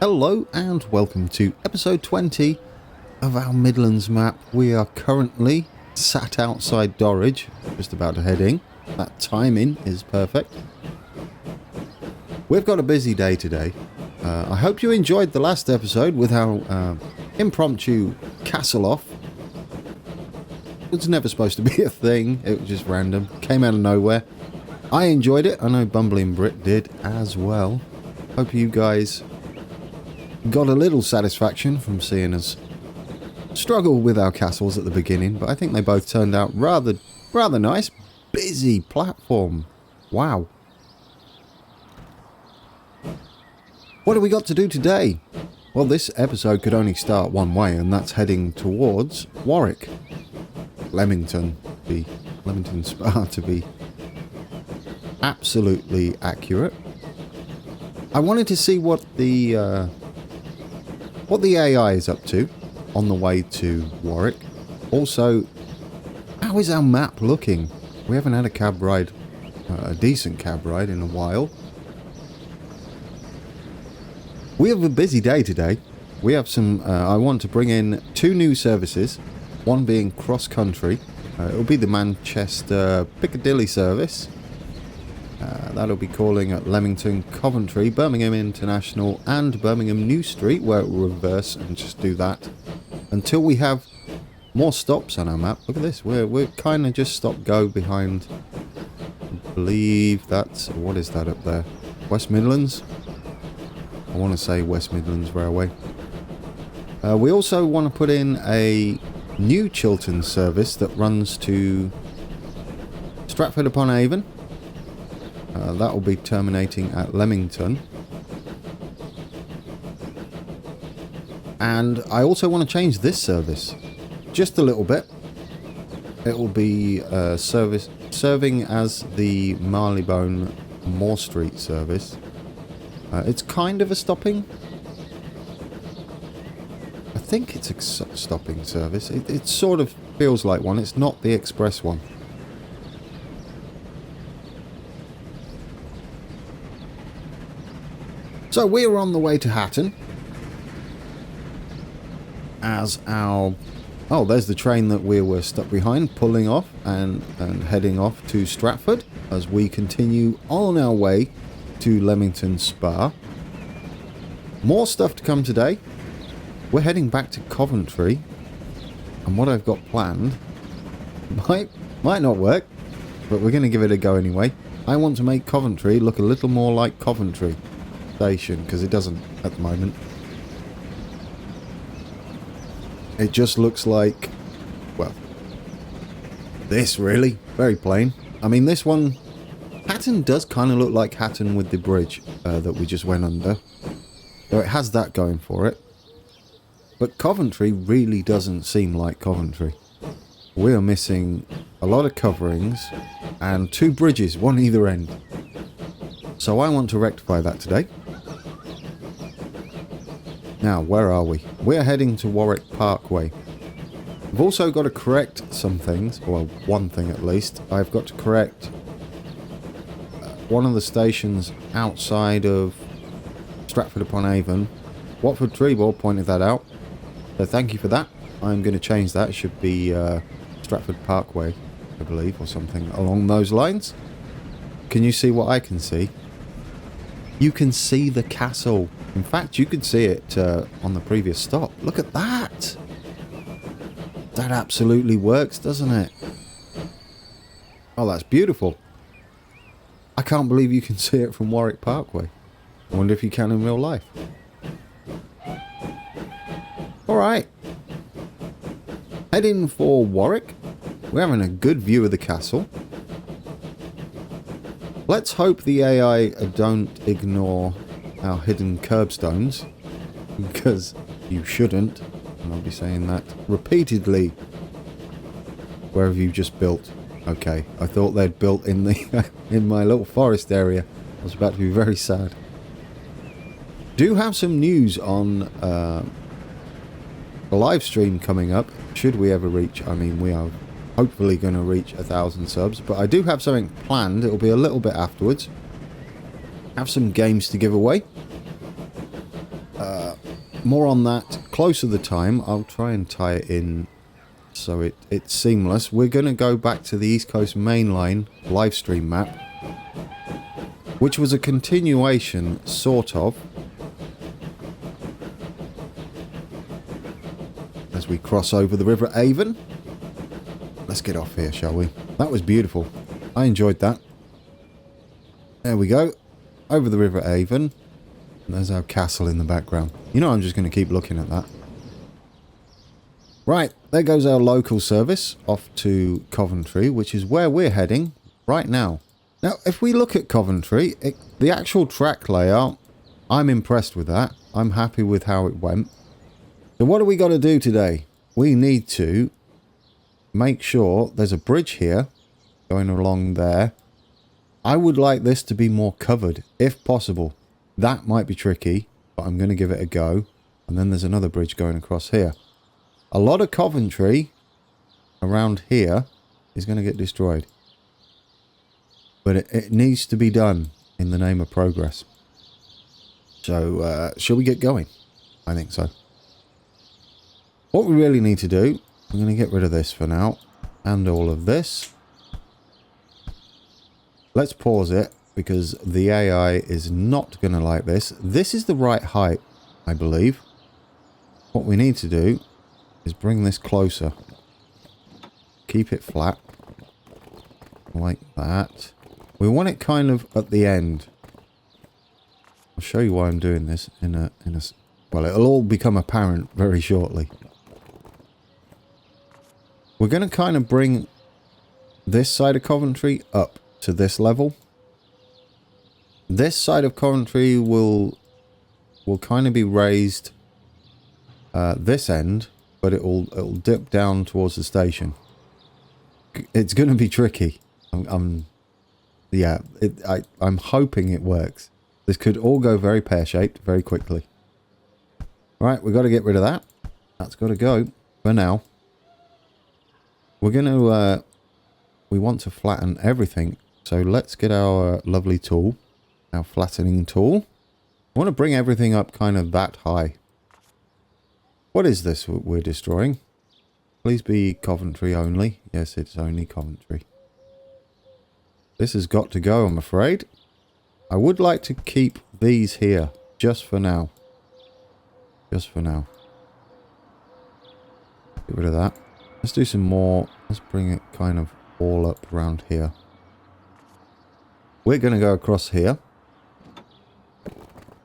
Hello and welcome to episode 20 of our Midlands map. We are currently sat outside Dorridge, just about to head in. That timing is perfect. We've got a busy day today. I hope you enjoyed the last episode with our impromptu castle off. It was never supposed to be a thing, it was just random, came out of nowhere. I enjoyed it, I know Bumbling Brit did as well. Hope you guys got a little satisfaction from seeing us struggle with our castles at the beginning, but I think they both turned out rather nice. Busy platform. Wow. What have we got to do today? Well, this episode could only start one way, and that's heading towards Warwick. Leamington Spa to be absolutely accurate. I wanted to see what the AI is up to on the way to Warwick. Also, how is our map looking? We haven't had a cab ride, a decent cab ride in a while. We have a busy day today. We have some, I want to bring in two new services, one being Cross Country. It'll be the Manchester Piccadilly service. That'll be calling at Leamington, Coventry, Birmingham International and Birmingham New Street, where it will reverse and just do that until we have more stops on our map. Look at this, we're kind of just stop go behind, I believe that's, what is that up there? West Midlands? I want to say West Midlands Railway. We also want to put in a new Chiltern service that runs to Stratford-upon-Avon. That will be terminating at Leamington. And I also want to change this service just a little bit. It will be serving as the Marylebone Moor Street service. It's kind of a stopping. I think it's a stopping service. It sort of feels like one. It's not the express one. So we're on the way to Hatton as our... Oh, there's the train that we were stuck behind, pulling off and heading off to Stratford as we continue on our way to Leamington Spa. More stuff to come today. We're heading back to Coventry, and what I've got planned might not work, but we're going to give it a go anyway. I want to make Coventry look a little more like Coventry Station, because it doesn't at the moment. It just looks like, well, this really, very plain. I mean, this one, Hatton does kind of look like Hatton with the bridge that we just went under. So it has that going for it. But Coventry really doesn't seem like Coventry. We are missing a lot of coverings and two bridges, one either end. So I want to rectify that today. Now, where are we? We're heading to Warwick Parkway. I've also got to correct some things, well, one thing at least. I've got to correct one of the stations outside of Stratford-upon-Avon. Watford Treebor pointed that out, so thank you for that. I'm going to change that. It should be Stratford Parkway, I believe, or something along those lines. Can you see what I can see? You can see the castle. In fact, you could see it on the previous stop. Look at that. That absolutely works, doesn't it? Oh, that's beautiful. I can't believe you can see it from Warwick Parkway. I wonder if you can in real life. Alright. Heading for Warwick. We're having a good view of the castle. Let's hope the AI don't ignore our hidden curbstones, because you shouldn't, and I'll be saying that repeatedly. Where have you just built? Okay, I thought they'd built in the in my little forest area. I was about to be very sad. Do have some news on a live stream coming up, should we ever reach, I mean, we are hopefully going to reach 1,000 subs, but I do have something planned. It'll be a little bit afterwards. Have some games to give away. more on that closer the time. I'll try and tie it in so it's seamless. We're going to go back to the East Coast Main Line live stream map, which was a continuation, sort of, as we cross over the River Avon. Let's get off here, shall we? That was beautiful. I enjoyed that. There we go. Over the River Avon. There's our castle in the background. You know, I'm just going to keep looking at that. Right, there goes our local service off to Coventry, which is where we're heading right now. Now, if we look at Coventry, the actual track layout, I'm impressed with that. I'm happy with how it went. So what do we got to do today? We need to make sure there's a bridge here going along there. I would like this to be more covered, if possible. That might be tricky, but I'm going to give it a go. And then there's another bridge going across here. A lot of Coventry around here is going to get destroyed. But it needs to be done in the name of progress. So, shall we get going? I think so. What we really need to do, I'm going to get rid of this for now. And all of this. Let's pause it, because the AI is not going to like this. This is the right height, I believe. What we need to do is bring this closer. Keep it flat. Like that. We want it kind of at the end. I'll show you why I'm doing this in a well, it'll all become apparent very shortly. We're going to kind of bring this side of Coventry up to this level. This side of Coventry will kind of be raised this end, but it'll dip down towards the station. It's going to be tricky. I'm hoping it works. This could all go very pear-shaped very quickly. Right, we've got to get rid of that. That's got to go for now. We're going to we want to flatten everything. So let's get our lovely tool, our flattening tool. I want to bring everything up kind of that high. What is this we're destroying? Please be Coventry only. Yes, it's only Coventry. This has got to go, I'm afraid. I would like to keep these here, just for now. Just for now. Get rid of that. Let's do some more. Let's bring it kind of all up around here. We're going to go across here.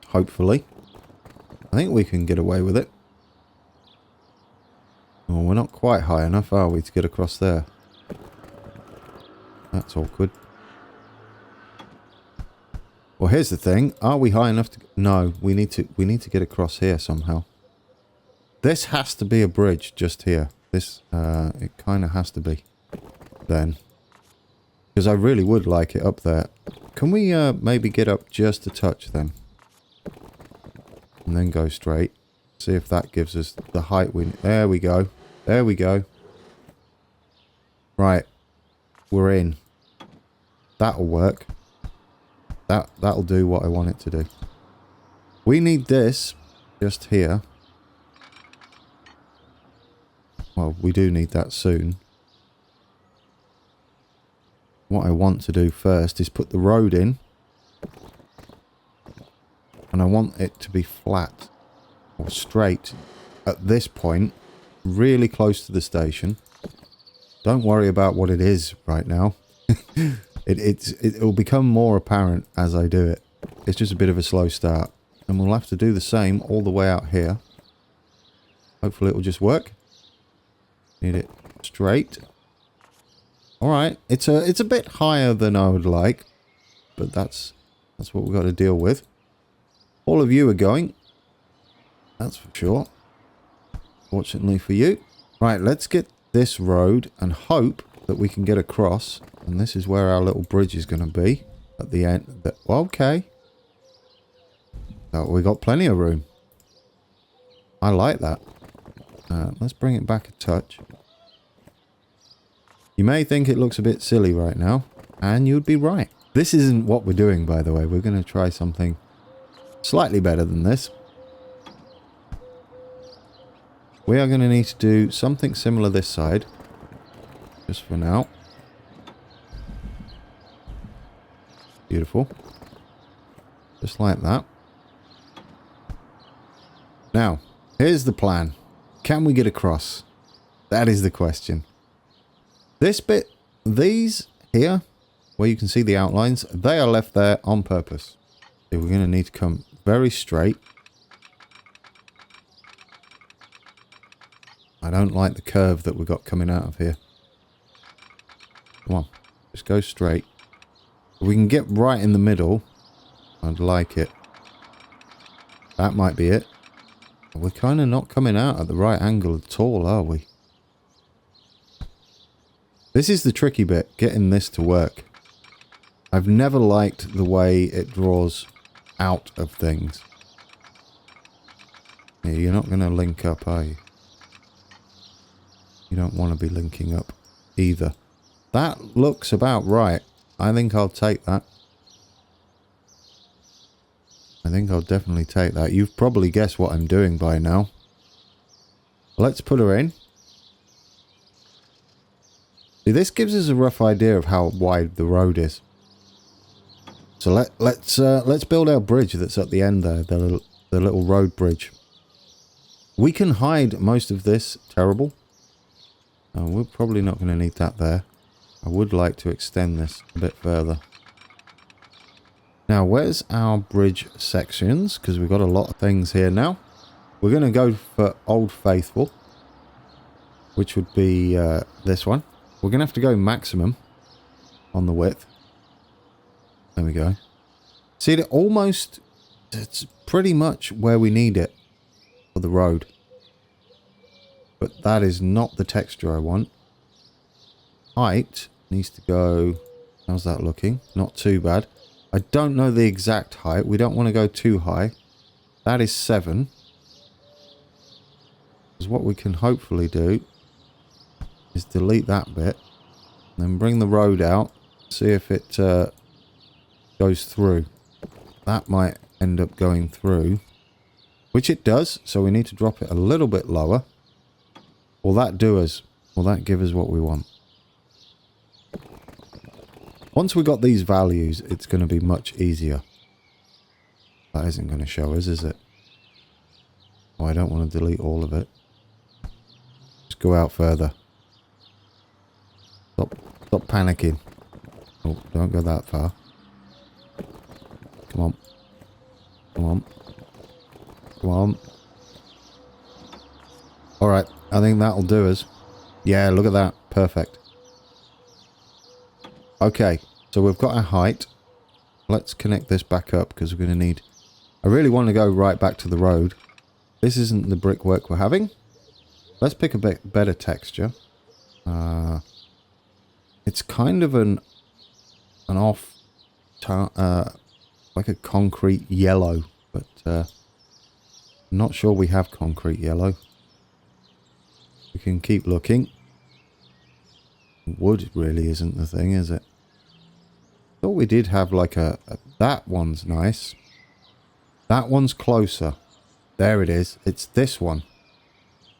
Hopefully. I think we can get away with it. Oh, we're not quite high enough, are we, to get across there? That's awkward. Well, here's the thing. Are we high enough to... No, we need to get across here somehow. This has to be a bridge just here. This, it kind of has to be. Then. Because I really would like it up there. Can we maybe get up just a touch then? And then go straight. See if that gives us the height we... There we go. There we go. Right. We're in. That'll work. That'll do what I want it to do. We need this just here. Well, we do need that soon. What I want to do first is put the road in. And I want it to be flat. Or straight. At this point. Really close to the station. Don't worry about what it is right now. It'll become more apparent as I do it. It's just a bit of a slow start. And we'll have to do the same all the way out here. Hopefully it will just work. Need it straight. Alright, it's a bit higher than I would like. But that's what we've got to deal with. All of you are going. That's for sure. Fortunately for you. Right, let's get this road and hope that we can get across. And this is where our little bridge is going to be. At the end. Okay. So we got plenty of room. I like that. Let's bring it back a touch. You may think it looks a bit silly right now. And you'd be right. This isn't what we're doing, by the way. We're going to try something slightly better than this. We are going to need to do something similar this side. Just for now. Beautiful. Just like that. Now, here's the plan. Can we get across? That is the question. This bit, these here, where you can see the outlines, they are left there on purpose. So we're going to need to come very straight. I don't like the curve that we've got coming out of here. Come on, just go straight. If we can get right in the middle, I'd like it. That might be it. We're kind of not coming out at the right angle at all, are we? This is the tricky bit, getting this to work. I've never liked the way it draws out of things. Yeah, you're not going to link up, are you? You don't want to be linking up either. That looks about right. I think I'll take that. I think I'll definitely take that. You've probably guessed what I'm doing by now. Let's put her in. See, this gives us a rough idea of how wide the road is. So let's build our bridge that's at the end there, the little road bridge. We can hide most of this terrible. We're probably not going to need that there. I would like to extend this a bit further. Now, where's our bridge sections? Because we've got a lot of things here now. We're going to go for Old Faithful, which would be this one. We're going to have to go maximum on the width. There we go. See, it's pretty much where we need it for the road. But that is not the texture I want. Height needs to go... How's that looking? Not too bad. I don't know the exact height. We don't want to go too high. That is 7. Because what we can hopefully do is delete that bit. And then bring the road out. See if it goes through. That might end up going through. Which it does. So we need to drop it a little bit lower. Will that do us? Will that give us what we want? Once we got these values, it's going to be much easier. That isn't going to show us, is it? Oh, I don't want to delete all of it. Just go out further. Stop panicking. Oh, don't go that far. Come on. Come on. Come on. Alright, I think that'll do us. Yeah, look at that. Perfect. Okay, so we've got our height. Let's connect this back up because we're going to need... I really want to go right back to the road. This isn't the brickwork we're having. Let's pick a bit better texture. It's kind of an off... like a concrete yellow, but I'm not sure we have concrete yellow. We can keep looking. Wood really isn't the thing, is it? Thought we did have like a... That one's nice. That one's closer. There it is. It's this one.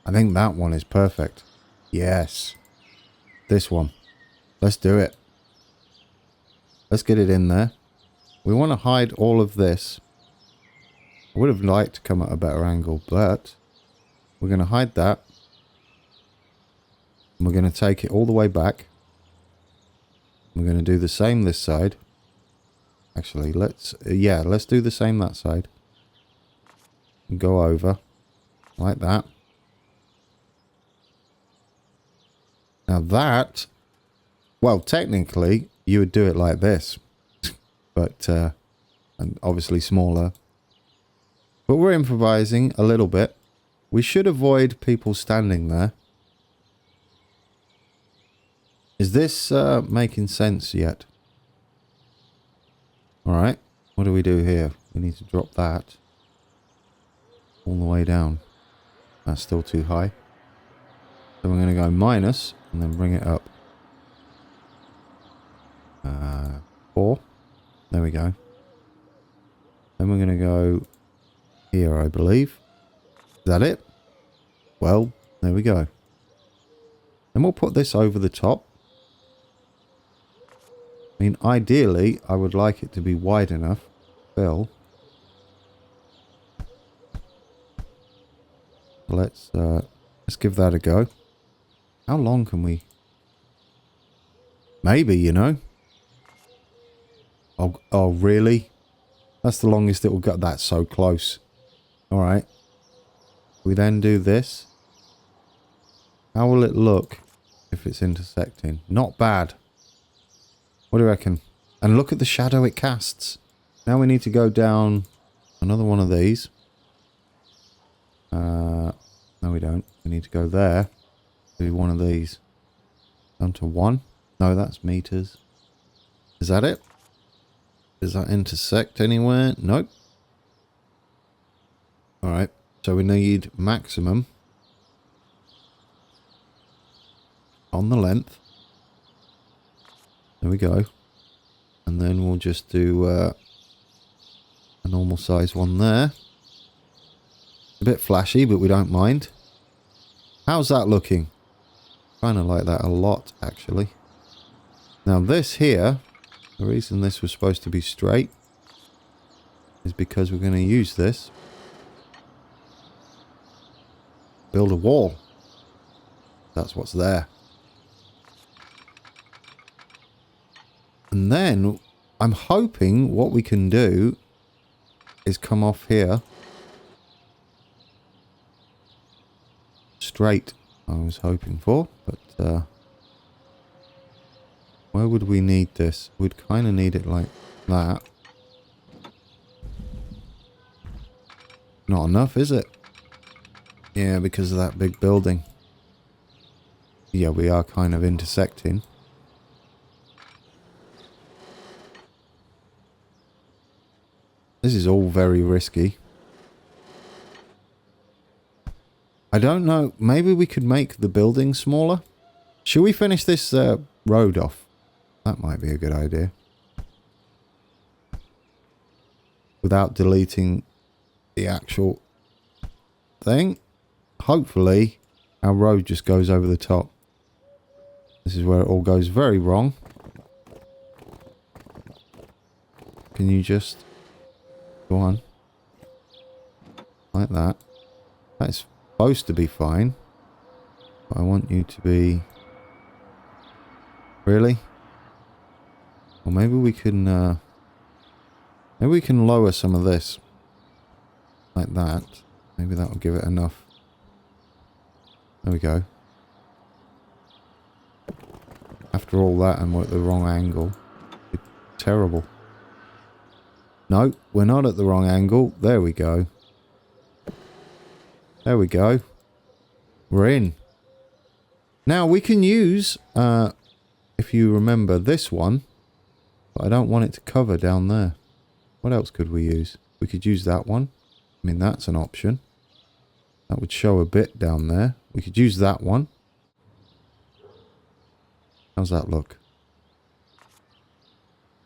I think that one is perfect. Yes. This one. Let's do it. Let's get it in there. We want to hide all of this. I would have liked to come at a better angle, but we're going to hide that. And we're going to take it all the way back. We're going to do the same this side. Actually, let's do the same that side. And go over. Like that. Now that, well, technically, you would do it like this. But, and obviously smaller. But we're improvising a little bit. We should avoid people standing there. Is this making sense yet? Alright, what do we do here? We need to drop that all the way down. That's still too high. So we're going to go minus and then bring it up. 4. There we go. Then we're going to go here, I believe. Is that it? well. There we go. And we'll put this over the top. I mean, ideally, I would like it to be wide enough to fill. Let's give that a go. How long can we... Maybe, you know. Oh, really? That's the longest it will go. That's so close. Alright. We then do this. How will it look if it's intersecting? Not bad. What do you reckon? And look at the shadow it casts. Now we need to go down another one of these. No, we don't. We need to go there. Do one of these. Down to 1. No, that's meters. Is that it? Does that intersect anywhere? Nope. Alright. So we need maximum on the length. There we go. And then we'll just do a normal size one there. A bit flashy, but we don't mind. How's that looking? Kind of like that a lot, actually. Now this here, the reason this was supposed to be straight is because we're going to use this. Build a wall. That's what's there. And then I'm hoping what we can do is come off here straight. I was hoping for, but where would we need this? We'd kind of need it like that. Not enough, is it? Yeah, because of that big building. Yeah, we are kind of intersecting. This is all very risky. I don't know. Maybe we could make the building smaller. Should we finish this road off? That might be a good idea. Without deleting the actual thing. Hopefully, our road just goes over the top. This is where it all goes very wrong. Can you just... Go on. Like that. That's supposed to be fine. But I want you to be... Really? Or maybe we can... maybe we can lower some of this. Like that. Maybe that will give it enough. There we go. After all that and we're at the wrong angle. It's terrible. No, we're not at the wrong angle. There we go. There we go. We're in. Now we can use, if you remember this one, but I don't want it to cover down there. What else could we use? We could use that one. I mean, that's an option. That would show a bit down there. We could use that one. How's that look?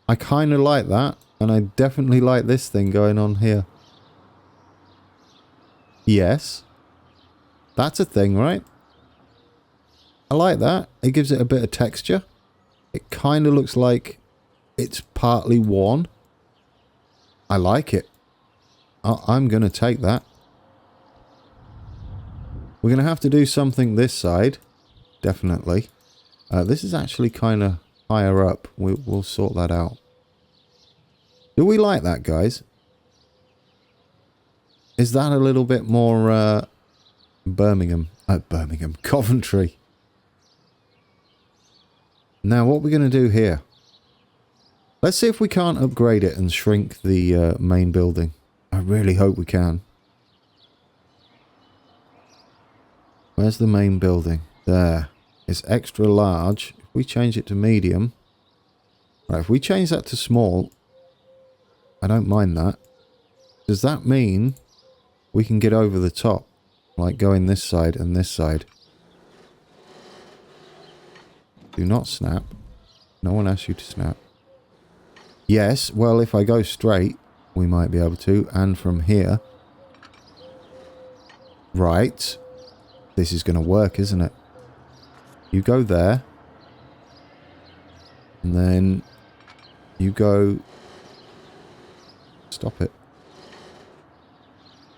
I kind of like that. And I definitely like this thing going on here. Yes. That's a thing, right? I like that. It gives it a bit of texture. It kind of looks like it's partly worn. I like it. I'm going to take that. We're going to have to do something this side. Definitely. This is actually kind of higher up. We'll sort that out. Do we like that, guys? Is that a little bit more Coventry. Now, what we're going to do here. Let's see if we can't upgrade it and shrink the main building. I really hope we can. Where's the main building? There. It's extra large. If we change it to medium. Right, if we change that to small... I don't mind that. Does that mean we can get over the top? Like going this side and this side. Do not snap. No one asked you to snap. Yes, well, if I go straight, we might be able to. And from here. Right. this is going to work, isn't it? You go there. And then you go... Stop it.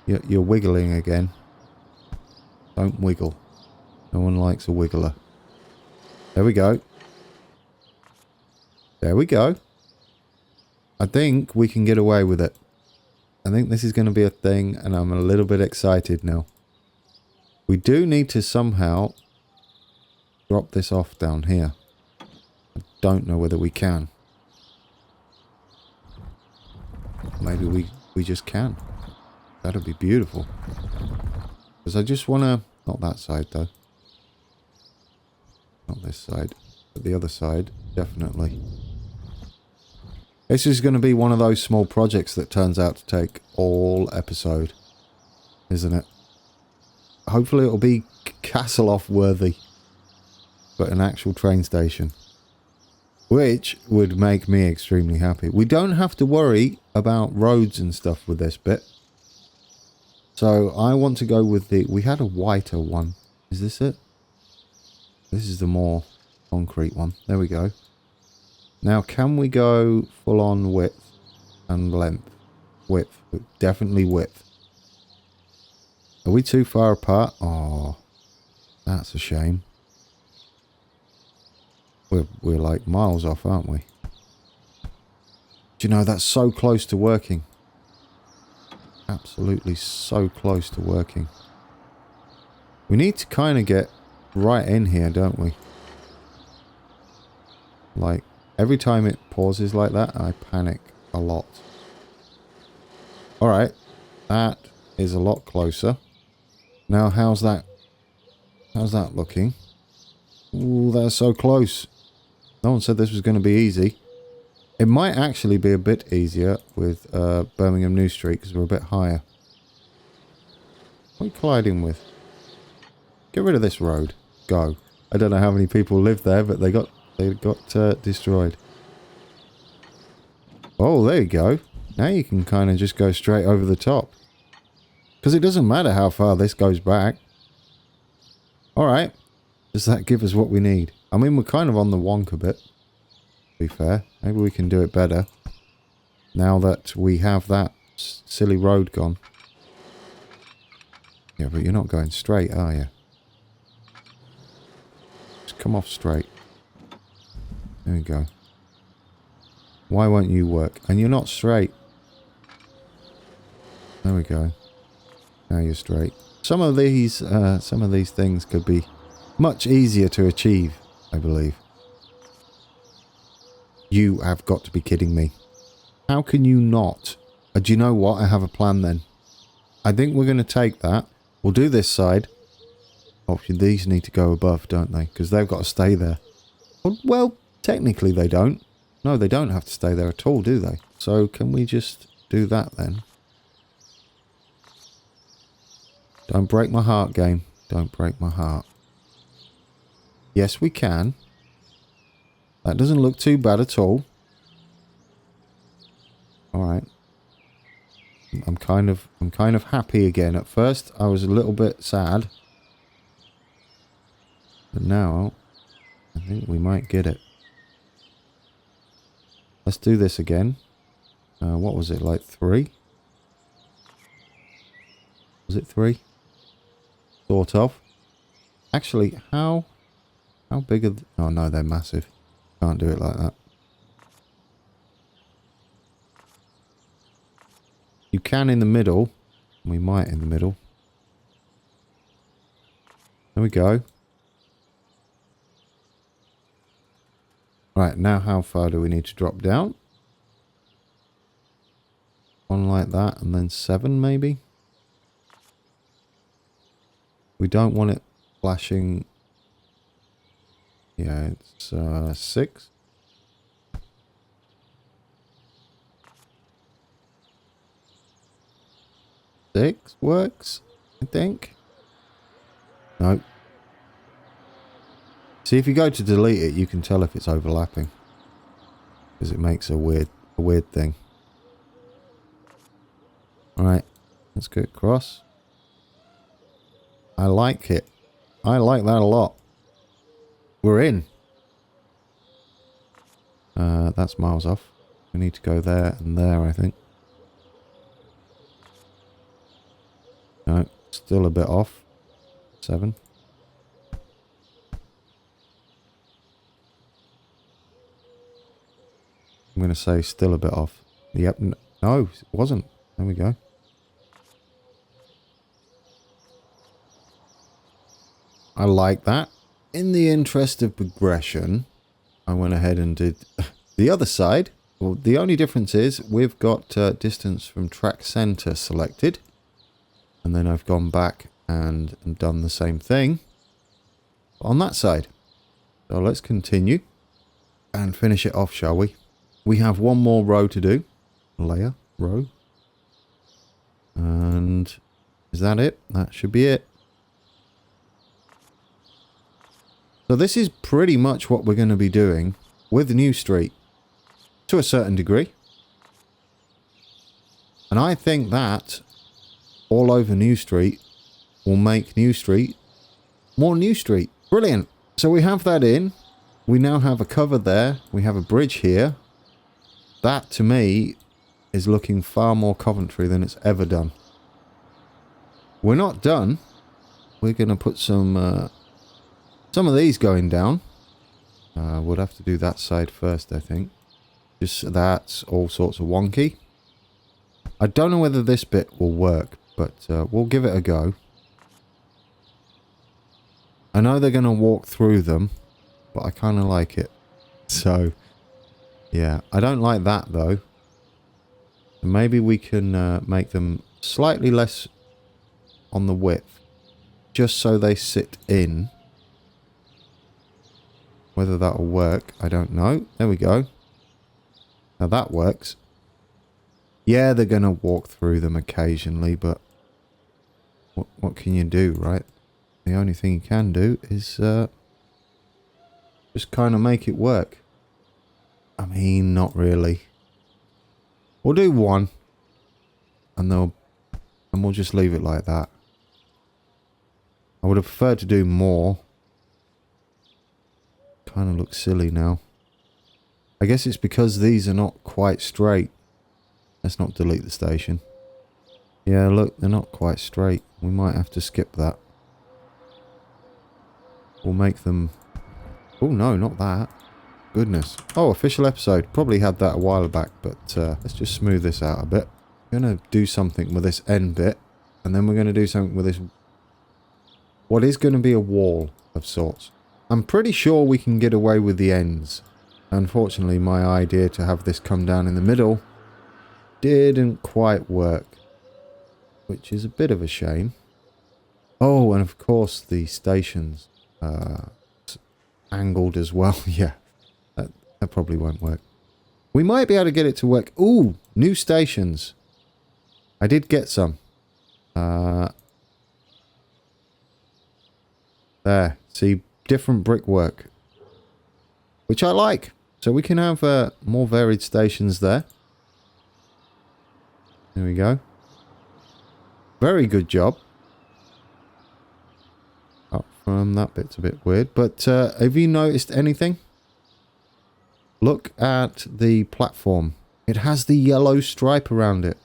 You're wiggling again. Don't wiggle. No one likes a wiggler. There we go. There we go. I think we can get away with it. I think this is going to be a thing, and I'm a little bit excited now. We do need to somehow drop this off down here. I don't know whether we can. Maybe we just can. That'd be beautiful. Because I just want to... Not that side, though. Not this side. But the other side, definitely. This is going to be one of those small projects that turns out to take all episode. Isn't it? Hopefully it'll be Castle-off worthy. But an actual train station. Which would make me extremely happy. We don't have to worry about roads and stuff with this bit. So I want to go with the... We had a whiter one. Is this it? This is the more concrete one. There we go. Now can we go full on width and length? Width. Definitely width. Are we too far apart? Oh, that's a shame. We're like miles off, aren't we? Do you know, that's so close to working. Absolutely so close to working. We need to kind of get right in here, don't we? Like, every time it pauses like that, I panic a lot. Alright, that is a lot closer. Now, how's that looking? Ooh, that's so close. No one said this was going to be easy. It might actually be a bit easier with Birmingham New Street because we're a bit higher. What are you colliding with? Get rid of this road. Go. I don't know how many people live there, but they got destroyed. Oh, there you go. Now you can kind of just go straight over the top. Because it doesn't matter how far this goes back. Alright. Does that give us what we need? I mean, we're kind of on the wonk a bit. To be fair. Maybe we can do it better. Now that we have that silly road gone. Yeah, but you're not going straight, are you? Just come off straight. There we go. Why won't you work? And you're not straight. There we go. Now you're straight. Some of these things could be much easier to achieve, I believe. You have got to be kidding me. How can you not? Do you know what? I have a plan then. I think we're going to take that. We'll do this side. Oh, these need to go above, don't they? Because they've got to stay there. Well, technically they don't. No, they don't have to stay there at all, do they? So can we just do that then? Don't break my heart, game. Don't break my heart. Yes, we can. That doesn't look too bad at all. Alright. I'm kind of happy again. At first, I was a little bit sad. But now, I think we might get it. Let's do this again. What was it, like 3? Was it 3? Sort of. Actually, how big are... Oh no, they're massive. Can't do it like that. You can in the middle. We might in the middle. There we go. Right, now how far do we need to drop down? One like that, and then 7 maybe? We don't want it flashing... Yeah, it's 6. Six works, I think. No. See, if you go to delete it, you can tell if it's overlapping. Because it makes a weird thing. Alright, let's go across. I like it. I like that a lot. We're in. That's miles off. We need to go there and there, I think. No, still a bit off. 7. I'm going to say still a bit off. Yep. No, it wasn't. There we go. I like that. In the interest of progression, I went ahead and did the other side. Well, the only difference is we've got distance from track center selected. And then I've gone back and done the same thing on that side. So let's continue and finish it off, shall we? We have one more row to do. Layer, row. And is that it? That should be it. So this is pretty much what we're going to be doing with New Street to a certain degree. And I think that all over New Street will make New Street more New Street. Brilliant. So we have that in. We now have a cover there. We have a bridge here. That to me is looking far more Coventry than it's ever done. We're not done. We're going to put some of these going down. We'll have to do that side first, I think. Just that's all sorts of wonky. I don't know whether this bit will work, but we'll give it a go. I know they're going to walk through them, but I kind of like it. So, yeah, I don't like that though. Maybe we can make them slightly less on the width, just so they sit in. Whether that'll work, I don't know. There we go. Now that works. Yeah, they're going to walk through them occasionally, but what can you do, right? The only thing you can do is just kind of make it work. I mean, not really. We'll do one, and we'll just leave it like that. I would have preferred to do more. Kind of looks silly now. I guess it's because these are not quite straight. Let's not delete the station. Yeah, look, they're not quite straight. We might have to skip that. We'll make them... Oh, no, not that. Goodness. Oh, official episode. Probably had that a while back, but let's just smooth this out a bit. We're going to do something with this end bit, and then we're going to do something with this... What is going to be a wall of sorts. I'm pretty sure we can get away with the ends. Unfortunately, my idea to have this come down in the middle didn't quite work, which is a bit of a shame. Oh, and of course the stations angled as well. Yeah, that probably won't work. We might be able to get it to work. Ooh, new stations. I did get some. There, see, different brickwork, which I like. So we can have more varied stations there. There we go. Very good job. Up from that bit's a bit weird. But have you noticed anything? Look at the platform. It has the yellow stripe around it.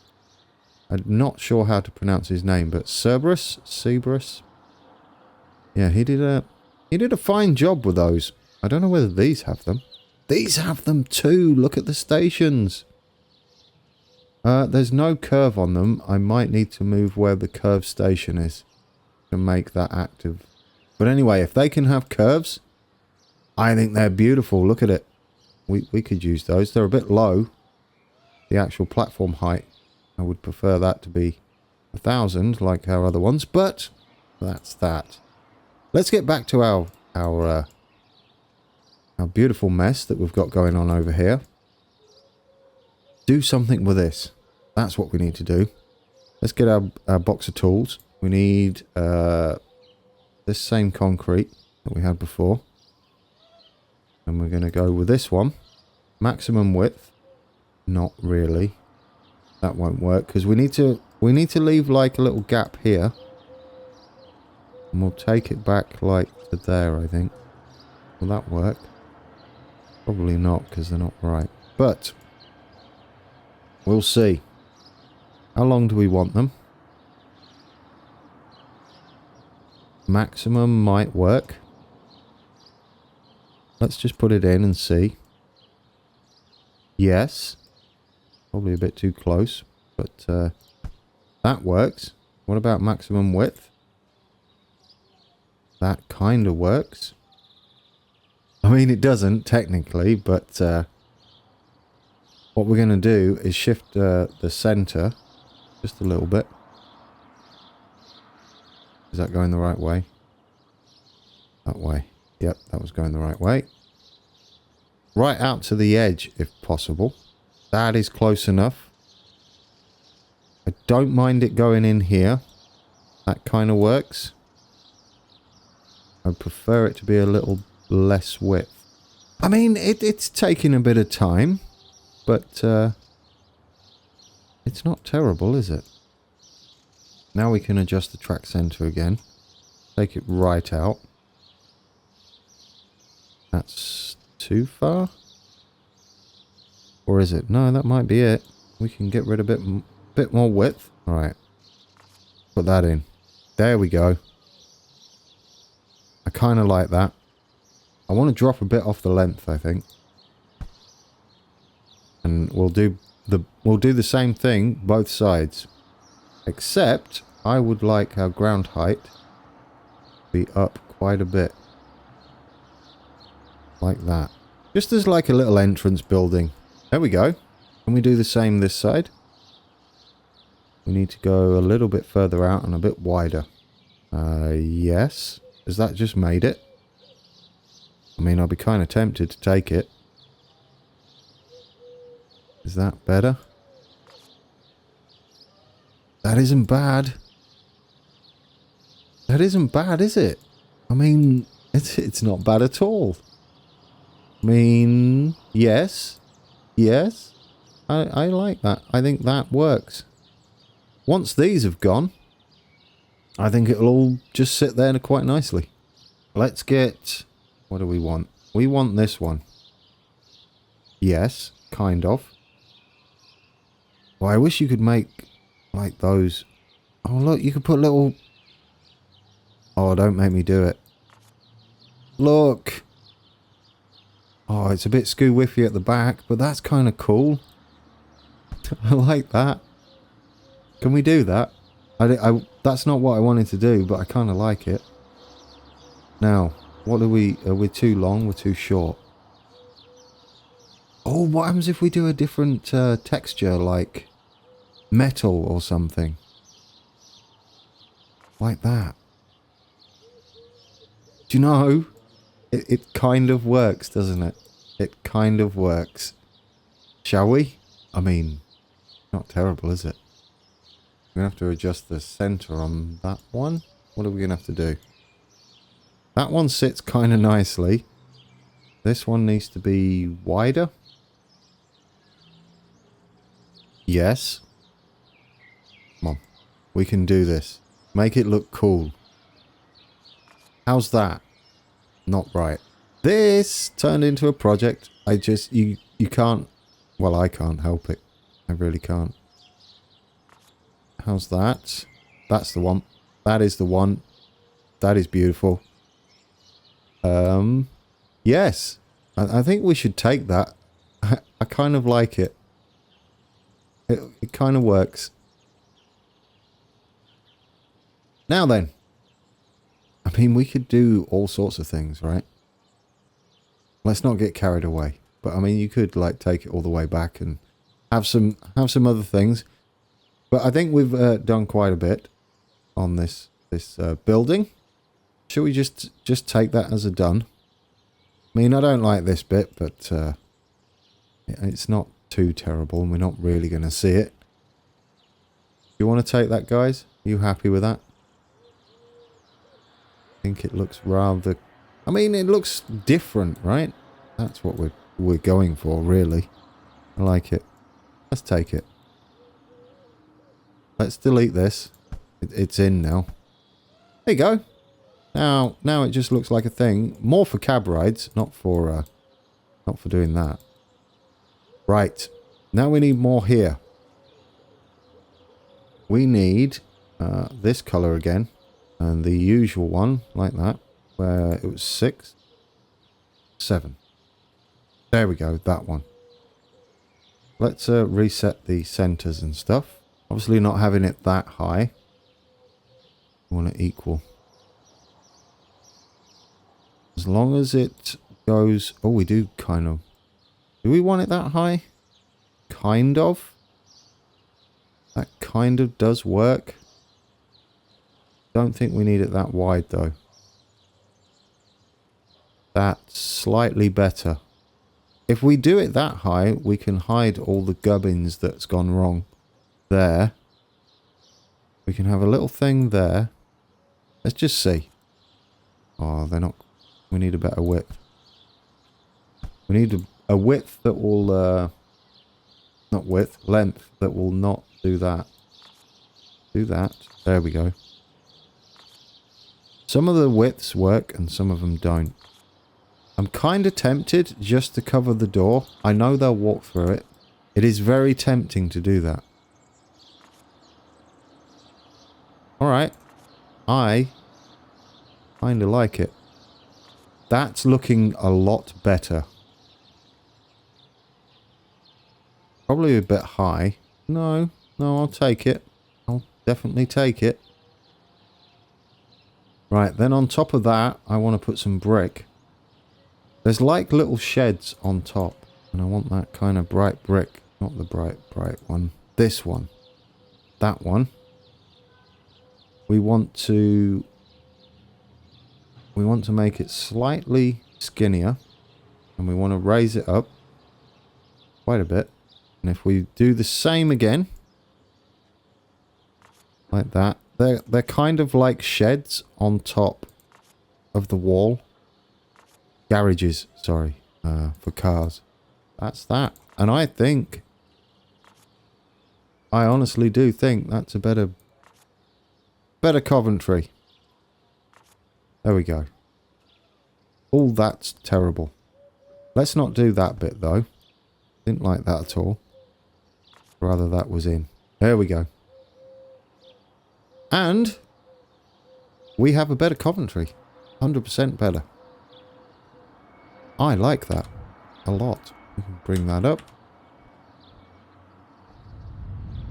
I'm not sure how to pronounce his name, but Cerberus. Yeah, he did a fine job with those. I don't know whether these have them. These have them too. Look at the stations. There's no curve on them. I might need to move where the curved station is to make that active. But anyway, if they can have curves, I think they're beautiful. Look at it. We could use those. They're a bit low. The actual platform height. I would prefer that to be 1,000 like our other ones. But that's that. Let's get back to our beautiful mess that we've got going on over here. Do something with this. That's what we need to do. Let's get our box of tools. We need this same concrete that we had before. And we're going to go with this one. Maximum width. Not really. That won't work because we need to leave like a little gap here. And we'll take it back like to there, I think. Will that work? Probably not, because they're not right. But we'll see. How long do we want them? Maximum might work. Let's just put it in and see. Yes. Probably a bit too close, but that works. What about maximum width? That kind of works. I mean, it doesn't technically, but what we're going to do is shift the center just a little bit. Is that going the right way? That way. Yep, that was going the right way. Right out to the edge, if possible. That is close enough. I don't mind it going in here. That kind of works. I prefer it to be a little less width. I mean, it's taking a bit of time, but it's not terrible, is it? Now we can adjust the track center again. Take it right out. That's too far? Or is it? No, that might be it. We can get rid of a bit more width. Alright. Put that in. There we go. I kind of like that. I want to drop a bit off the length, I think. And we'll do the same thing both sides. Except I would like our ground height to be up quite a bit. Like that. Just as like a little entrance building. There we go. Can we do the same this side? We need to go a little bit further out and a bit wider. Yes. Has that just made it? I mean, I'll be kind of tempted to take it. Is that better? That isn't bad. That isn't bad, is it? I mean, it's not bad at all. I mean, yes. Yes. I like that. I think that works. Once these have gone, I think it'll all just sit there quite nicely. Let's get... What do we want? We want this one. Yes, kind of. Well, I wish you could make like those. Oh, look, you could put little... Oh, don't make me do it. Look. Oh, it's a bit skoo-whiffy at the back, but that's kind of cool. I like that. Can we do that? That's not what I wanted to do, but I kind of like it. Now, what are we too long? We're too short. Oh, what happens if we do a different texture, like metal or something? Like that. Do you know? It kind of works, doesn't it? It kind of works. Shall we? I mean, not terrible, is it? We're going to have to adjust the center on that one. What are we going to have to do? That one sits kind of nicely. This one needs to be wider. Yes. Come on. We can do this. Make it look cool. How's that? Not right. This turned into a project. You can't... Well, I can't help it. I really can't. How's that? That's the one. That is the one. That is beautiful. Yes. I think we should take that. I kind of like it. It kind of works. Now then. I mean, we could do all sorts of things, right? Let's not get carried away. But I mean, you could like take it all the way back and have some other things. But I think we've done quite a bit on this building. Should we just take that as a done? I mean, I don't like this bit, but it's not too terrible, and we're not really going to see it. You want to take that, guys? Are you happy with that? I think it looks rather... I mean, it looks different, right? That's what we're going for, really. I like it. Let's take it. Let's delete this. It's in now. There you go. Now it just looks like a thing. More for cab rides, not for doing that. Right. Now we need more here. We need this colour again. And the usual one, like that. Where it was 6. 7. There we go, that one. Let's reset the centres and stuff. Obviously not having it that high. We want it equal. As long as it goes... Oh, we do kind of... Do we want it that high? Kind of. That kind of does work. Don't think we need it that wide, though. That's slightly better. If we do it that high, we can hide all the gubbins that's gone wrong. There. We can have a little thing there. Let's just see. Oh, they're not... We need a better width. We need a width that will... not width, length that will not do that. Do that. There we go. Some of the widths work and some of them don't. I'm kind of tempted just to cover the door. I know they'll walk through it. It is very tempting to do that. Alright. I kind of like it. That's looking a lot better. Probably a bit high. No, I'll take it. I'll definitely take it. Right, then on top of that, I want to put some brick. There's like little sheds on top. And I want that kind of bright brick. Not the bright one. This one. That one. We want to make it slightly skinnier. And we want to raise it up quite a bit. And if we do the same again, like that, they're kind of like sheds on top of the wall. Garages, sorry, for cars. That's that. And I honestly do think that's a better Coventry. There we go. Oh, that's terrible. Let's not do that bit, though. Didn't like that at all. Rather that was in. There we go. And we have a better Coventry. 100% better. I like that a lot. We can bring that up.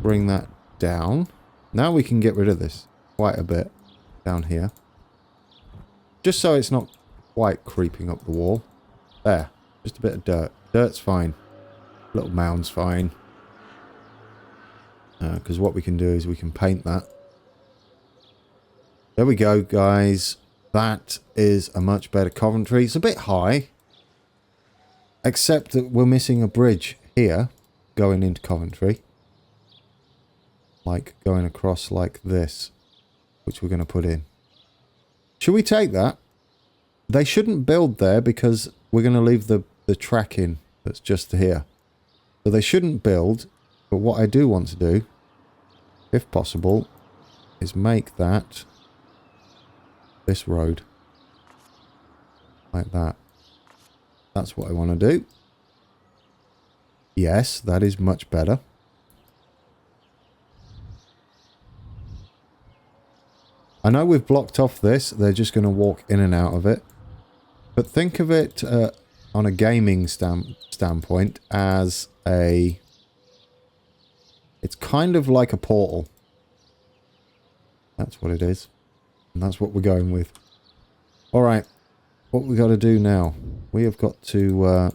Bring that down. Now we can get rid of this quite a bit down here. Just so it's not quite creeping up the wall. There. Just a bit of dirt. Dirt's fine. Little mound's fine. Because what we can do is we can paint that. There we go, guys. That is a much better Coventry. It's a bit high. Except that we're missing a bridge here going into Coventry. Like going across like this. Which we're going to put in. Should we take that? They shouldn't build there because we're going to leave the track in that's just here. So they shouldn't build. But what I do want to do, if possible, is make that this road. Like that. That's what I want to do. Yes, that is much better. I know we've blocked off this. They're just going to walk in and out of it. But think of it on a gaming standpoint as a... It's kind of like a portal. That's what it is. And that's what we're going with. Alright. What we got to do now? We have got to...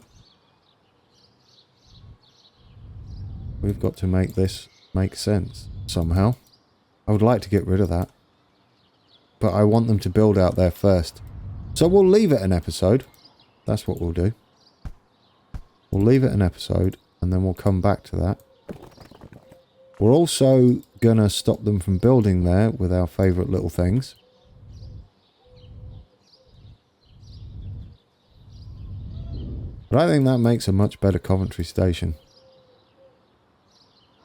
we've got to make this make sense somehow. I would like to get rid of that. But I want them to build out there first. So we'll leave it an episode. That's what we'll do. We'll leave it an episode and then we'll come back to that. We're also going to stop them from building there with our favourite little things. But I think that makes a much better Coventry station.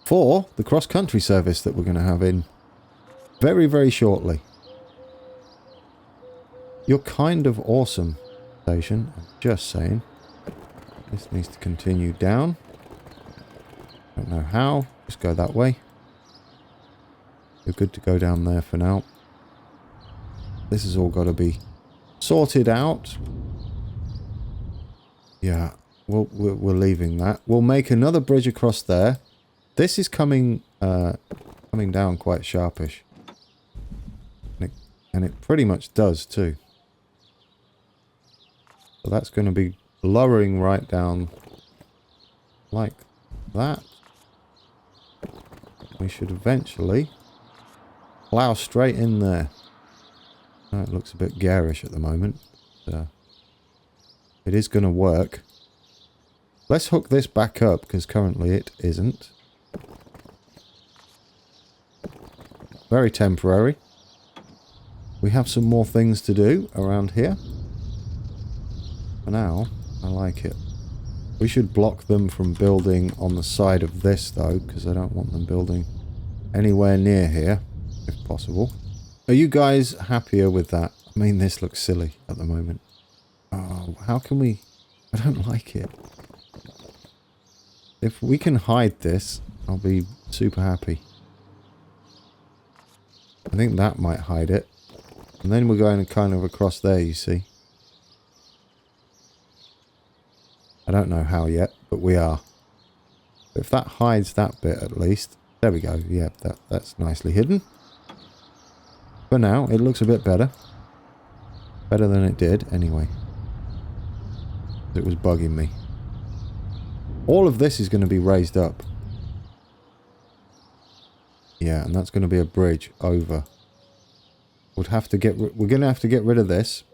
For the cross-country service that we're going to have in very, very shortly. You're kind of awesome, station. I'm just saying. This needs to continue down. Don't know how. Just go that way. You're good to go down there for now. This has all got to be sorted out. Yeah, we're leaving that. We'll make another bridge across there. This is coming down quite sharpish. And it pretty much does too. So that's going to be lowering right down like that. We should eventually plough straight in there. It looks a bit garish at the moment. It is going to work. Let's hook this back up because currently it isn't. Very temporary. We have some more things to do around here. For now, I like it. We should block them from building on the side of this though, because I don't want them building anywhere near here, if possible. Are you guys happier with that? I mean, this looks silly at the moment. Oh, how can we... I don't like it. If we can hide this, I'll be super happy. I think that might hide it. And then we're going kind of across there, you see. I don't know how yet, but we are. If that hides that bit at least... There we go. Yeah, that's nicely hidden. For now, it looks a bit better. Better than it did, anyway. It was bugging me. All of this is going to be raised up. Yeah, and that's going to be a bridge over. We're going to have to get rid of this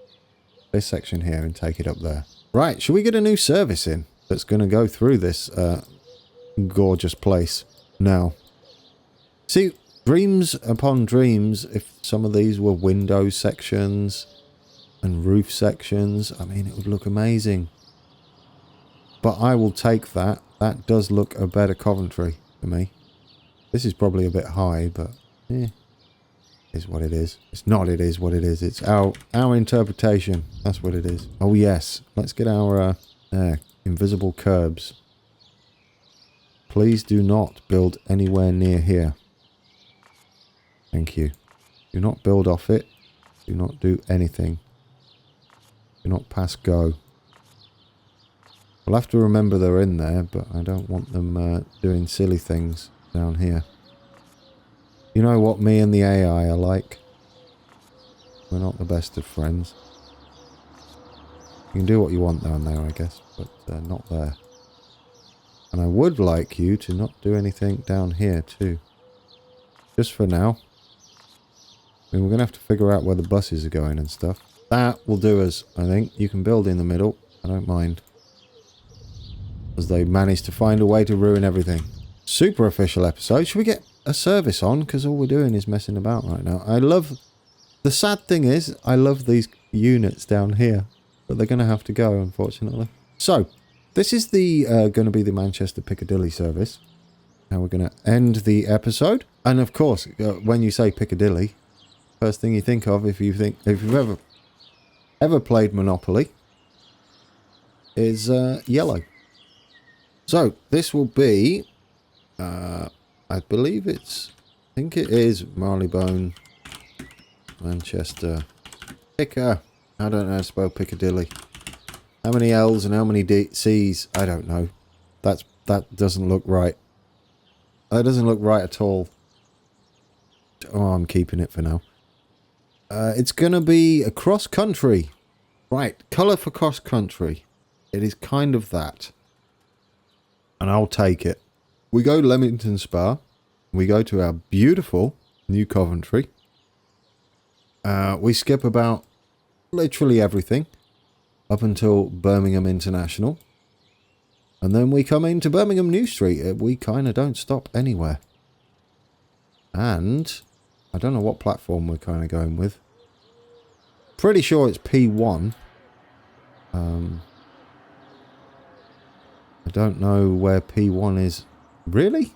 section here and take it up there. Right, should we get a new service in that's going to go through this gorgeous place now? See, dreams upon dreams, if some of these were window sections and roof sections, I mean, it would look amazing. But I will take that. That does look a better Coventry for me. This is probably a bit high, but it is what it is. It's not it is what it is. It's our interpretation. That's what it is. Oh yes, let's get our invisible curbs. Please do not build anywhere near here. Thank you. Do not build off it. Do not do anything. Do not pass go. We'll have to remember they're in there, but I don't want them doing silly things down here. You know what me and the AI are like? We're not the best of friends. You can do what you want down there, I guess, but not there. And I would like you to not do anything down here too. Just for now. I mean, we're going to have to figure out where the buses are going and stuff. That will do us, I think. You can build in the middle. I don't mind. As they managed to find a way to ruin everything. Super official episode. Should we get a service on? Because all we're doing is messing about right now. I love... The sad thing is, I love these units down here. But they're going to have to go, unfortunately. So, this is the going to be the Manchester Piccadilly service. Now we're going to end the episode. And of course, when you say Piccadilly, first thing you think of, if you've ever played Monopoly, is yellow. So, this will be, I believe I think it is Marylebone, Manchester, I don't know how to spell Piccadilly. How many L's and how many C's? I don't know. That doesn't look right. That doesn't look right at all. Oh, I'm keeping it for now. It's going to be a cross country. Right, colour for cross country. It is kind of that. And I'll take it. We go to Leamington Spa. We go to our beautiful new Coventry. We skip about literally everything up until Birmingham International. And then we come into Birmingham New Street. We kind of don't stop anywhere. And I don't know what platform we're kind of going with. Pretty sure it's P1. I don't know where P1 is. Really?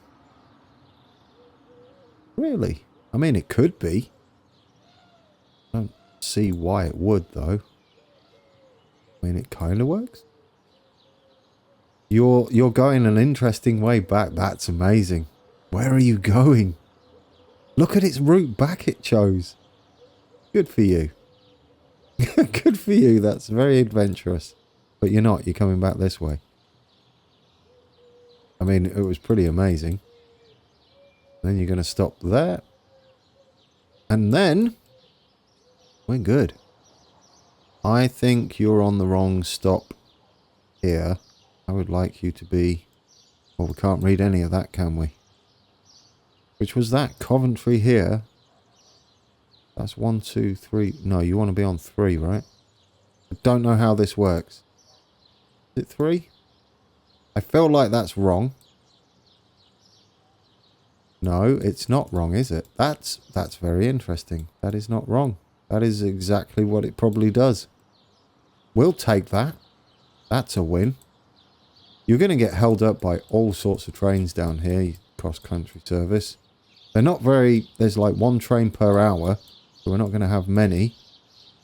Really? I mean, it could be. see why it would, though. I mean, it kind of works. You're going an interesting way back. That's amazing. Where are you going? Look at its route back it chose. Good for you. Good for you. That's very adventurous. But you're not. You're coming back this way. I mean, it was pretty amazing. Then you're going to stop there. And then we're good. I think you're on the wrong stop here. I would like you to be... Well, we can't read any of that, can we? Which was that? Coventry here. That's 1, 2, 3. No, you want to be on 3, right? I don't know how this works. Is it 3? I feel like that's wrong. No, it's not wrong, is it? That's very interesting. That is not wrong. That is exactly what it probably does. We'll take that. That's a win. You're going to get held up by all sorts of trains down here, cross-country service. They're not very... There's like 1 train per hour, so we're not going to have many.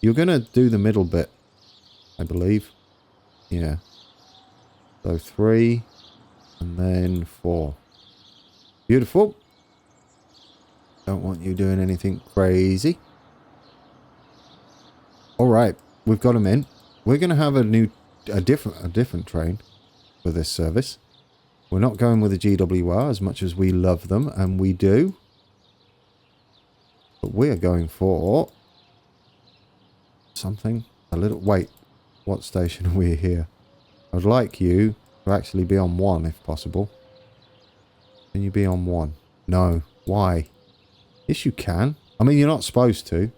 You're going to do the middle bit, I believe. Yeah. So 3, and then 4. Beautiful. Don't want you doing anything crazy. Alright, we've got them in. We're going to have a different train for this service. We're not going with a GWR as much as we love them, and we do. But we are going for something a little... Wait, what station are we here? I'd like you to actually be on 1 if possible. Can you be on 1? No. Why? Yes, you can. I mean, you're not supposed to.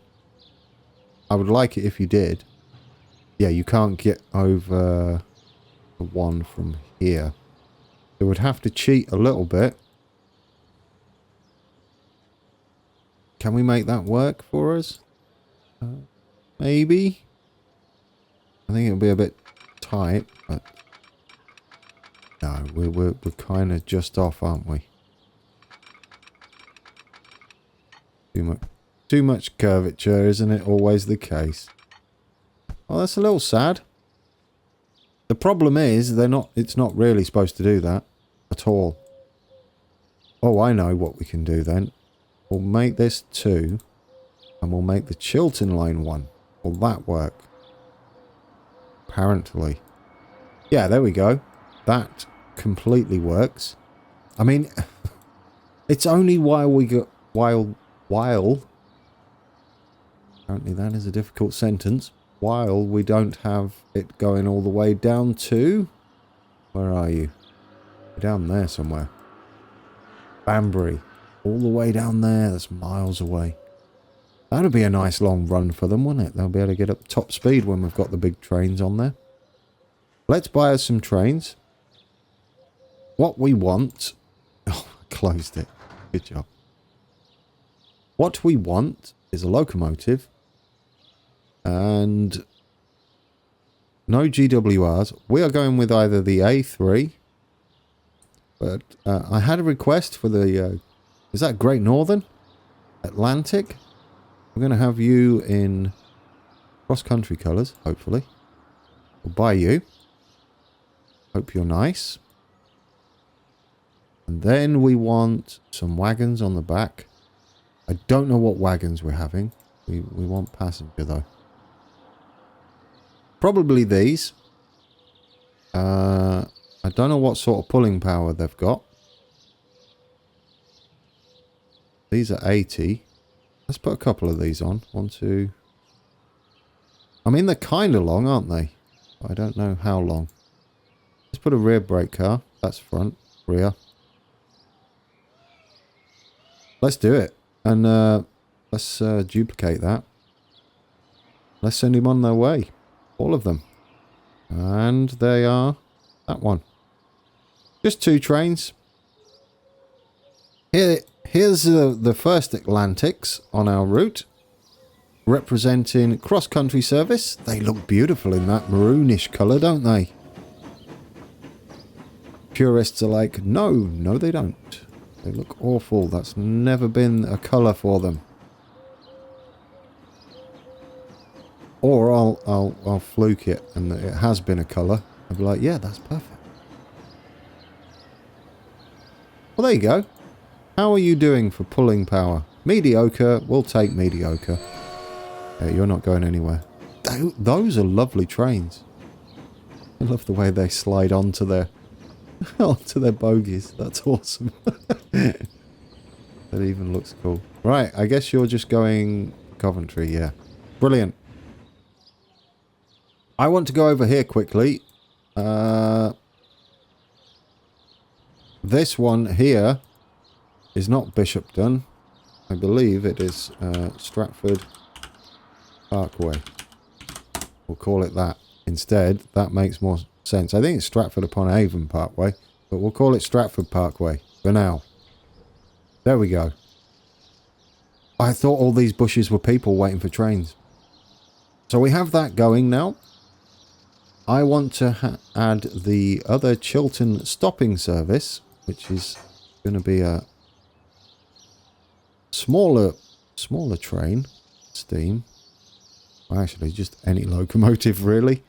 I would like it if you did. Yeah, you can't get over the 1 from here. It would have to cheat a little bit. Can we make that work for us? Maybe. I think it'll be a bit tight, but no, we're kind of just off, aren't we? Too much curvature, isn't it? Always the case. Oh, that's a little sad. The problem is it's not really supposed to do that at all. Oh, I know what we can do then. We'll make this 2 and we'll make the Chiltern line 1. Will that work? Apparently. Yeah, there we go. That completely works. I mean, it's only while we go... While... Apparently that is a difficult sentence. While we don't have it going all the way down to... Where are you? You're down there somewhere. Banbury. All the way down there. That's miles away. That'd be a nice long run for them, wouldn't it? They'll be able to get up top speed when we've got the big trains on there. Let's buy us some trains. What we want... Oh, I closed it. Good job. What we want is a locomotive and no GWRs. We are going with either the A3, but I had a request for the... is that Great Northern? Atlantic? We're going to have you in cross-country colours, hopefully. We'll buy you. Hope you're nice. And then we want some wagons on the back. I don't know what wagons we're having. We want passenger, though. Probably these. I don't know what sort of pulling power they've got. These are 80. Let's put a couple of these on. 1, 2. I mean, they're kind of long, aren't they? I don't know how long. Let's put a rear brake car. That's front. Rear. Let's do it. And let's duplicate that. Let's send him on their way. All of them. And they are that one. Just 2 trains. Here's the first Atlantics on our route. Representing cross-country service. They look beautiful in that maroonish colour, don't they? Purists are like, no, they don't. They look awful. That's never been a colour for them. Or I'll fluke it and it has been a colour. I'll be like, yeah, that's perfect. Well, there you go. How are you doing for pulling power? Mediocre. We'll take mediocre. Yeah, you're not going anywhere. Those are lovely trains. I love the way they slide onto their bogies. That's awesome. That even looks cool. Right, I guess you're just going Coventry, yeah. Brilliant. I want to go over here quickly. This one here is not Bishopton. I believe it is Stratford Parkway. We'll call it that instead. That makes more sense. I think it's Stratford-upon-Avon Parkway, but we'll call it Stratford Parkway for now. There we go. I thought all these bushes were people waiting for trains. So we have that going now. I want to add the other Chiltern stopping service, which is going to be a smaller train, steam. Actually, just any locomotive, really.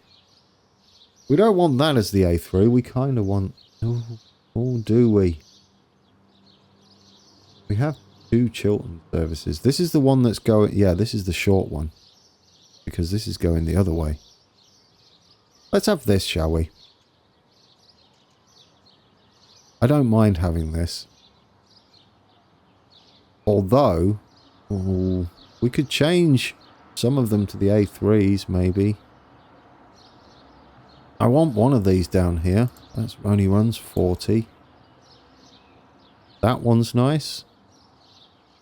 We don't want that as the A3. We kind of want... Oh, do we? We have 2 Chiltern services. This is the one that's going... Yeah, this is the short one. Because this is going the other way. Let's have this, shall we? I don't mind having this. Although... Oh, we could change some of them to the A3s, maybe. I want one of these down here. That only runs 40. That one's nice.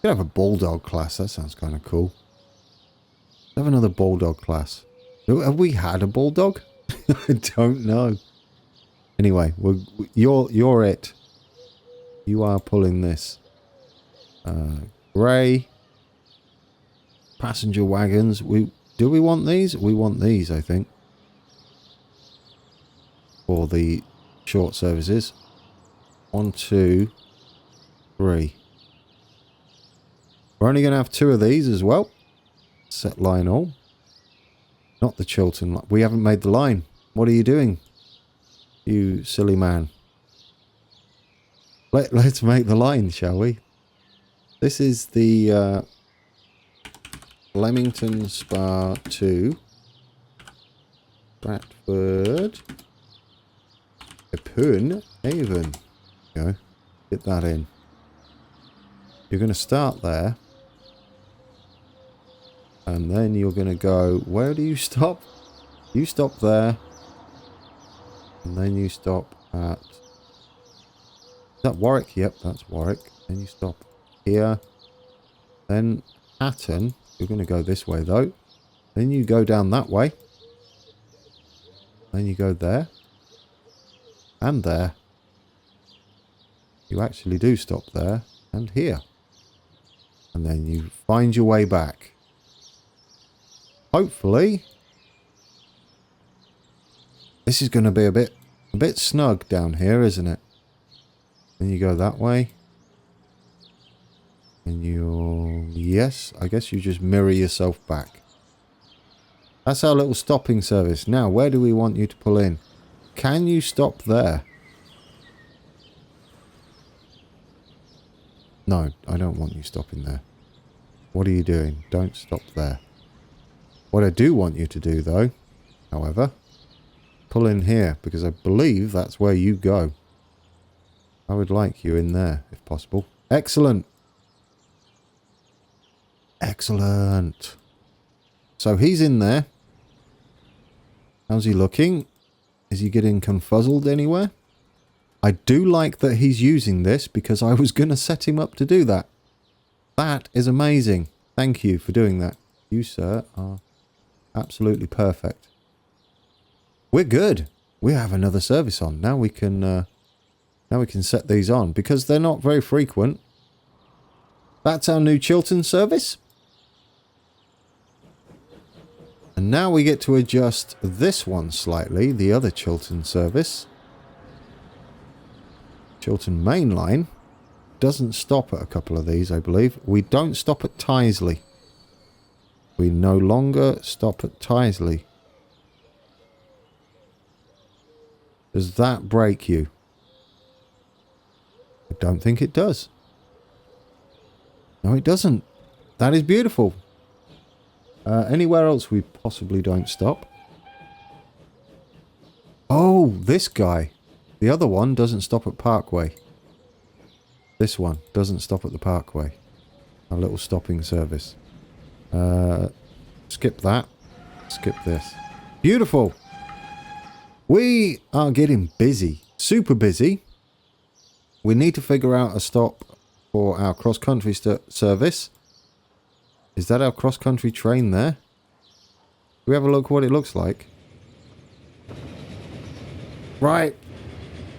Could have a Bulldog class. That sounds kind of cool. Have another Bulldog class. Have we had a Bulldog? I don't know. Anyway, you're it. You are pulling this. Grey. Passenger wagons. Do we want these? We want these, I think. For the short services. 1, 2, 3. We're only going to have 2 of these as well. Set line all. Not the Chiltern line. We haven't made the line. What are you doing? You silly man. Let's make the line, shall we? This is the Leamington Spa to Stratford-upon-Avon. Go. Get that in. You're going to start there. And then you're going to go... Where do you stop? You stop there. And then you stop at... Is that Warwick? Yep, that's Warwick. Then you stop here. Then Hatton. You're going to go this way, though. Then you go down that way. Then you go there. And there. You actually do stop there. And here. And then you find your way back. Hopefully, this is going to be a bit snug down here, isn't it? Then you go that way. And yes, I guess you just mirror yourself back. That's our little stopping service. Now, where do we want you to pull in? Can you stop there? No, I don't want you stopping there. What are you doing? Don't stop there. What I do want you to do, though, however, pull in here, because I believe that's where you go. I would like you in there, if possible. Excellent. Excellent. So he's in there. How's he looking? Is he getting confuzzled anywhere? I do like that he's using this, because I was going to set him up to do that. That is amazing. Thank you for doing that. You, sir, are... absolutely perfect. We're good. We have another service on. Now we can set these on because they're not very frequent. That's our new Chiltern service. And now we get to adjust this one slightly, the other Chiltern service. Chiltern Main Line doesn't stop at a couple of these, I believe. We don't stop at Taichi. We no longer stop at Taichi. Does that break you? I don't think it does. No, it doesn't. That is beautiful. Anywhere else we possibly don't stop? Oh, this guy. The other one doesn't stop at Parkway. This one doesn't stop at the Parkway. A little stopping service. Skip that. Skip this. Beautiful. We are getting busy. Super busy. We need to figure out a stop for our cross-country service. Is that our cross-country train there? Do we have a look what it looks like? Right.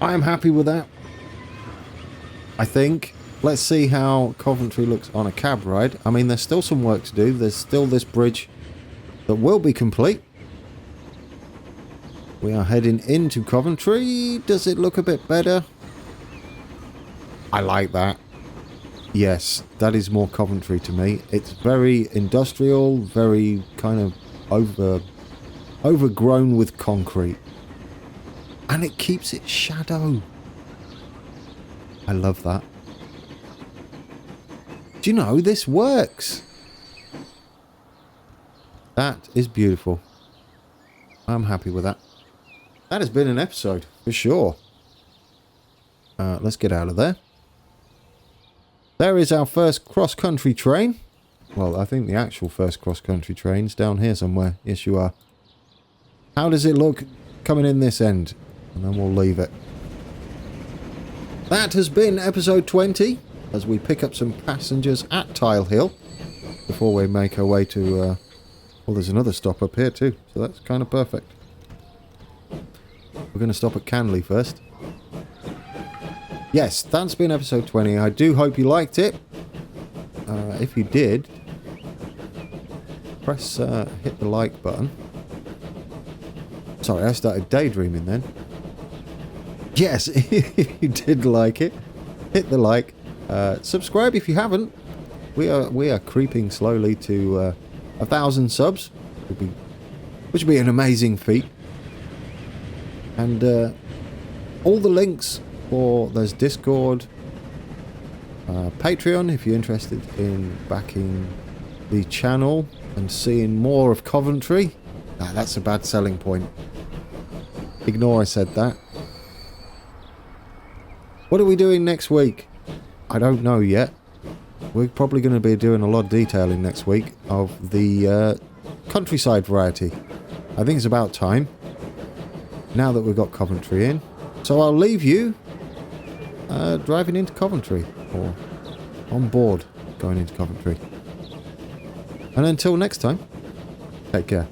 I am happy with that. I think. Let's see how Coventry looks on a cab ride. I mean, there's still some work to do. There's still this bridge that will be complete. We are heading into Coventry. Does it look a bit better? I like that. Yes, that is more Coventry to me. It's very industrial, very kind of overgrown with concrete. And it keeps its shadow. I love that. Do you know, this works? That is beautiful. I'm happy with that. That has been an episode, for sure. Let's get out of there. There is our first cross-country train. Well, I think the actual first cross-country train's down here somewhere. Yes, you are. How does it look coming in this end? And then we'll leave it. That has been episode 20, as we pick up some passengers at Tile Hill before we make our way to... well, there's another stop up here too, so that's kind of perfect. We're going to stop at Canley first. Yes, that's been episode 20. I do hope you liked it. If you did, press hit the like button. Sorry, I started daydreaming then. Yes, if you did like it, hit the like. Subscribe if you haven't. We are creeping slowly to 1,000 subs, which would be an amazing feat. And all the links for there's Discord, Patreon if you're interested in backing the channel and seeing more of Coventry. That's a bad selling point. Ignore I said that. What are we doing next week? I don't know yet. We're probably going to be doing a lot of detailing next week of the countryside variety. I think it's about time, now that we've got Coventry in. So I'll leave you driving into Coventry, or on board going into Coventry. And until next time, take care.